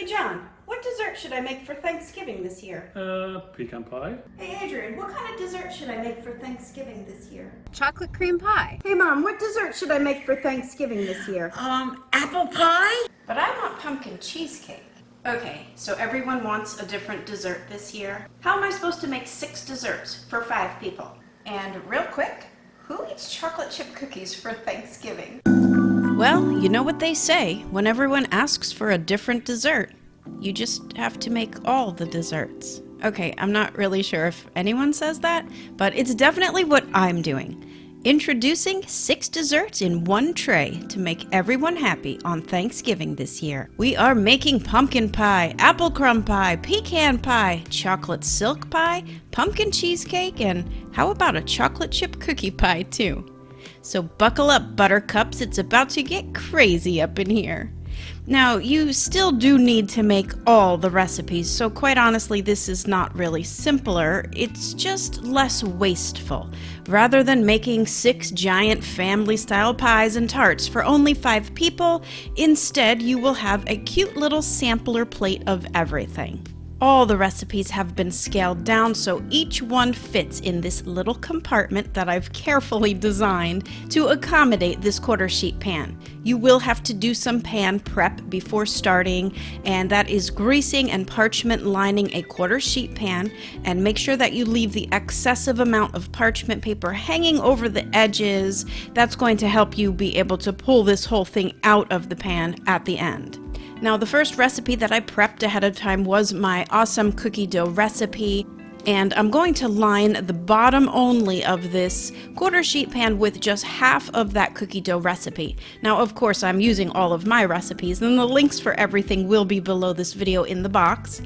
John, what dessert should I make for Thanksgiving this year? Pecan pie. Hey Adrian, what kind of dessert should I make for Thanksgiving this year? Chocolate cream pie. Hey Mom, what dessert should I make for Thanksgiving this year? Apple pie? But I want pumpkin cheesecake. Okay, so everyone wants a different dessert this year. How am I supposed to make 6 desserts for 5 people? And real quick, who eats chocolate chip cookies for Thanksgiving? Well, you know what they say, when everyone asks for a different dessert, you just have to make all the desserts. Okay, I'm not really sure if anyone says that, but it's definitely what I'm doing. Introducing 6 desserts in one tray to make everyone happy on Thanksgiving this year. We are making pumpkin pie, apple crumb pie, pecan pie, chocolate silk pie, pumpkin cheesecake, and how about a chocolate chip cookie pie too? So buckle up, buttercups, it's about to get crazy up in here. Now, you still do need to make all the recipes, so quite honestly, this is not really simpler, it's just less wasteful. Rather than making 6 giant family-style pies and tarts for only 5 people, instead you will have a cute little sampler plate of everything. All the recipes have been scaled down so each one fits in this little compartment that I've carefully designed to accommodate this quarter sheet pan. You will have to do some pan prep before starting, and that is greasing and parchment lining a quarter sheet pan, and make sure that you leave the excessive amount of parchment paper hanging over the edges. That's going to help you be able to pull this whole thing out of the pan at the end. Now, the first recipe that I prepped ahead of time was my awesome cookie dough recipe, and I'm going to line the bottom only of this quarter sheet pan with just half of that cookie dough recipe. Now, of course, I'm using all of my recipes, and the links for everything will be below this video in the box.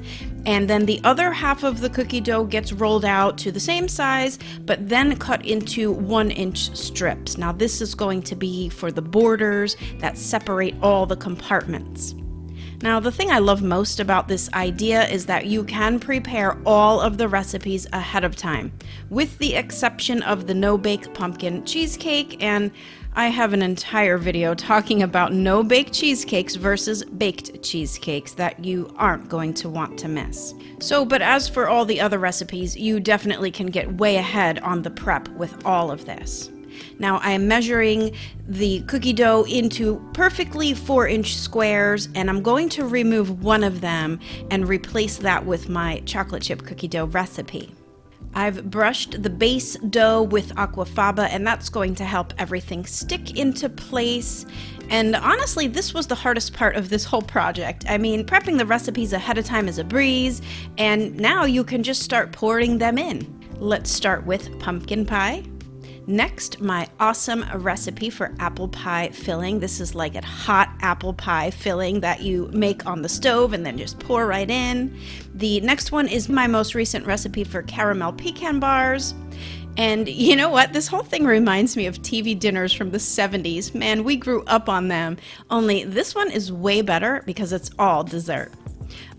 And then the other half of the cookie dough gets rolled out to the same size, but then cut into 1-inch strips. Now, this is going to be for the borders that separate all the compartments. Now, the thing I love most about this idea is that you can prepare all of the recipes ahead of time, with the exception of the no-bake pumpkin cheesecake, and I have an entire video talking about no-bake cheesecakes versus baked cheesecakes that you aren't going to want to miss. But as for all the other recipes, you definitely can get way ahead on the prep with all of this. Now, I am measuring the cookie dough into perfectly 4-inch squares, and I'm going to remove one of them and replace that with my chocolate chip cookie dough recipe. I've brushed the base dough with aquafaba, and that's going to help everything stick into place. And honestly, this was the hardest part of this whole project. I mean, prepping the recipes ahead of time is a breeze, and now you can just start pouring them in. Let's start with pumpkin pie. Next, my awesome recipe for apple pie filling. This is like a hot apple pie filling that you make on the stove and then just pour right in. The next one is my most recent recipe for caramel pecan bars. And you know what? This whole thing reminds me of TV dinners from the 70s. Man, we grew up on them. Only this one is way better because it's all dessert.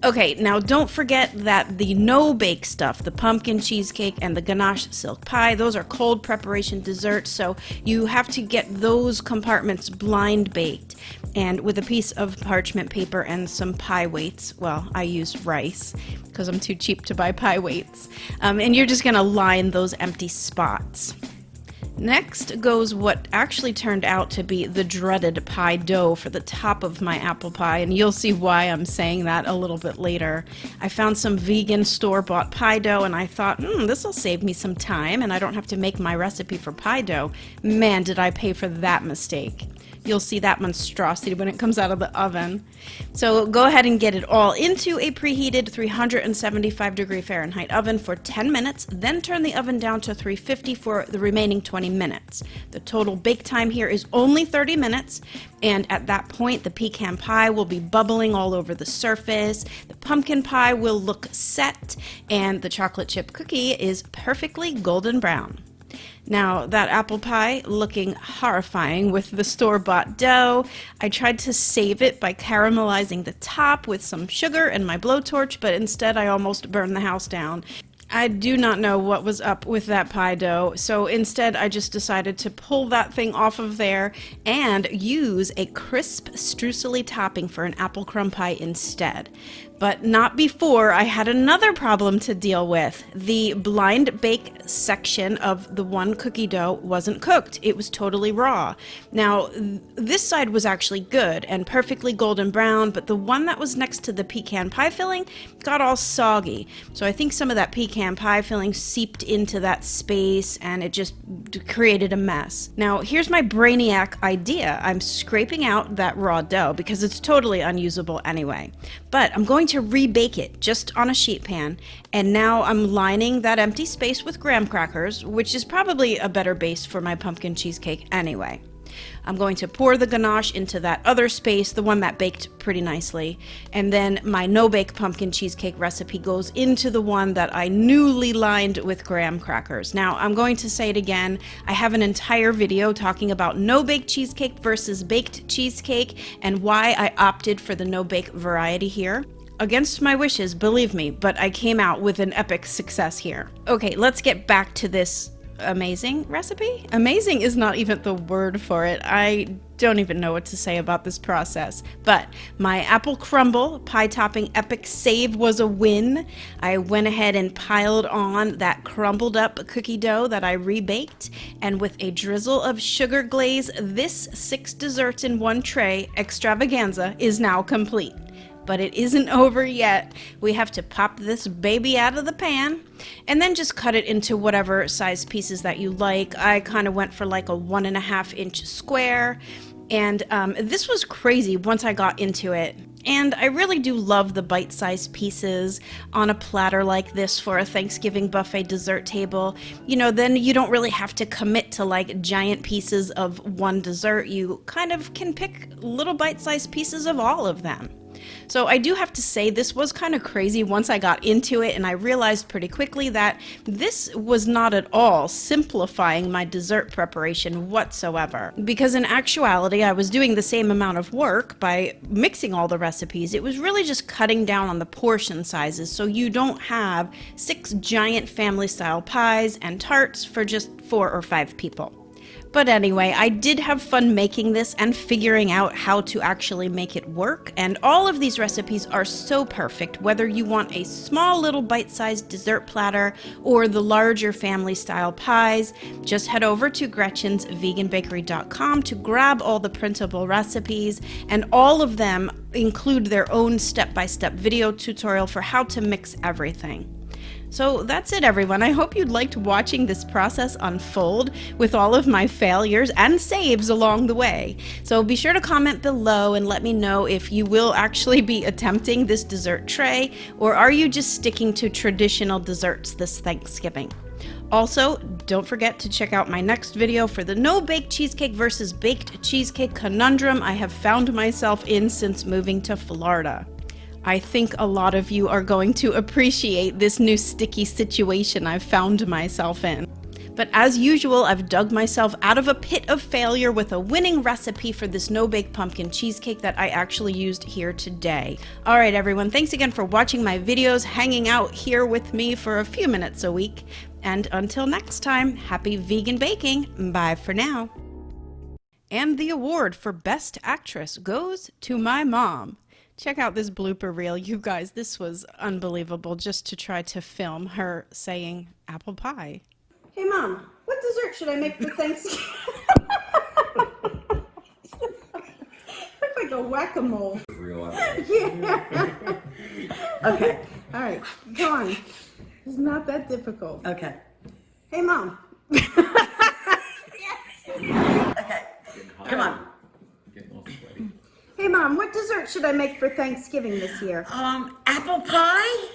Okay, now don't forget that the no-bake stuff, the pumpkin cheesecake and the ganache silk pie, those are cold preparation desserts, so you have to get those compartments blind baked. And with a piece of parchment paper and some pie weights, well, I use rice because I'm too cheap to buy pie weights, and you're just going to line those empty spots. Next goes what actually turned out to be the dreaded pie dough for the top of my apple pie, and you'll see why I'm saying that a little bit later. I found some vegan store-bought pie dough, and I thought, this will save me some time, and I don't have to make my recipe for pie dough. Man, did I pay for that mistake. You'll see that monstrosity when it comes out of the oven. So go ahead and get it all into a preheated 375-degree Fahrenheit oven for 10 minutes, then turn the oven down to 350 for the remaining 20 minutes. The total bake time here is only 30 minutes, and at that point the pecan pie will be bubbling all over the surface, the pumpkin pie will look set, and the chocolate chip cookie is perfectly golden brown. Now, that apple pie looking horrifying with the store-bought dough. I tried to save it by caramelizing the top with some sugar and my blowtorch, but instead I almost burned the house down. I do not know what was up with that pie dough, so instead I just decided to pull that thing off of there and use a crisp streusel topping for an apple crumb pie instead. But not before I had another problem to deal with. The blind bake section of the one cookie dough wasn't cooked. It was totally raw. Now, this side was actually good and perfectly golden brown, but the one that was next to the pecan pie filling got all soggy. So I think some of that pecan pie filling seeped into that space and it just created a mess. Now, here's my brainiac idea. I'm scraping out that raw dough because it's totally unusable anyway. But I'm going to rebake it just on a sheet pan, and now I'm lining that empty space with graham crackers, which is probably a better base for my pumpkin cheesecake anyway. I'm going to pour the ganache into that other space, the one that baked pretty nicely, and then my no-bake pumpkin cheesecake recipe goes into the one that I newly lined with graham crackers. Now, I'm going to say it again, I have an entire video talking about no-bake cheesecake versus baked cheesecake and why I opted for the no-bake variety here. Against my wishes, believe me, but I came out with an epic success here. Okay, let's get back to this amazing recipe. Amazing is not even the word for it. I don't even know what to say about this process. But my apple crumble pie topping epic save was a win. I went ahead and piled on that crumbled up cookie dough that I rebaked, and with a drizzle of sugar glaze, this 6 desserts in one tray extravaganza is now complete. But it isn't over yet. We have to pop this baby out of the pan and then just cut it into whatever size pieces that you like. I kind of went for like a 1.5-inch square, and this was crazy once I got into it. And I really do love the bite-sized pieces on a platter like this for a Thanksgiving buffet dessert table. You know, then you don't really have to commit to like giant pieces of one dessert. You kind of can pick little bite-sized pieces of all of them. So I do have to say this was kind of crazy once I got into it, and I realized pretty quickly that this was not at all simplifying my dessert preparation whatsoever. Because in actuality, I was doing the same amount of work by mixing all the recipes. It was really just cutting down on the portion sizes so you don't have 6 giant family-style pies and tarts for just 4 or 5 people. But anyway, I did have fun making this and figuring out how to actually make it work, and all of these recipes are so perfect whether you want a small little bite-sized dessert platter or the larger family-style pies. Just head over to Gretchen'sVeganBakery.com to grab all the printable recipes, and all of them include their own step-by-step video tutorial for how to mix everything. So that's it, everyone. I hope you liked watching this process unfold with all of my failures and saves along the way. So be sure to comment below and let me know if you will actually be attempting this dessert tray, or are you just sticking to traditional desserts this Thanksgiving? Also, don't forget to check out my next video for the no-bake cheesecake versus baked cheesecake conundrum I have found myself in since moving to Florida. I think a lot of you are going to appreciate this new sticky situation I've found myself in. But as usual, I've dug myself out of a pit of failure with a winning recipe for this no-bake pumpkin cheesecake that I actually used here today. Alright everyone, thanks again for watching my videos, hanging out here with me for a few minutes a week. And until next time, happy vegan baking. Bye for now. And the award for Best Actress goes to my mom. Check out this blooper reel, you guys. This was unbelievable just to try to film her saying apple pie. Hey Mom, what dessert should I make for Thanksgiving? Look like a whack-a-mole. Yeah. Okay. All right, come on. It's not that difficult. Okay. Hey Mom. Okay. Come on. Hey Mom, what dessert should I make for Thanksgiving this year? Apple pie?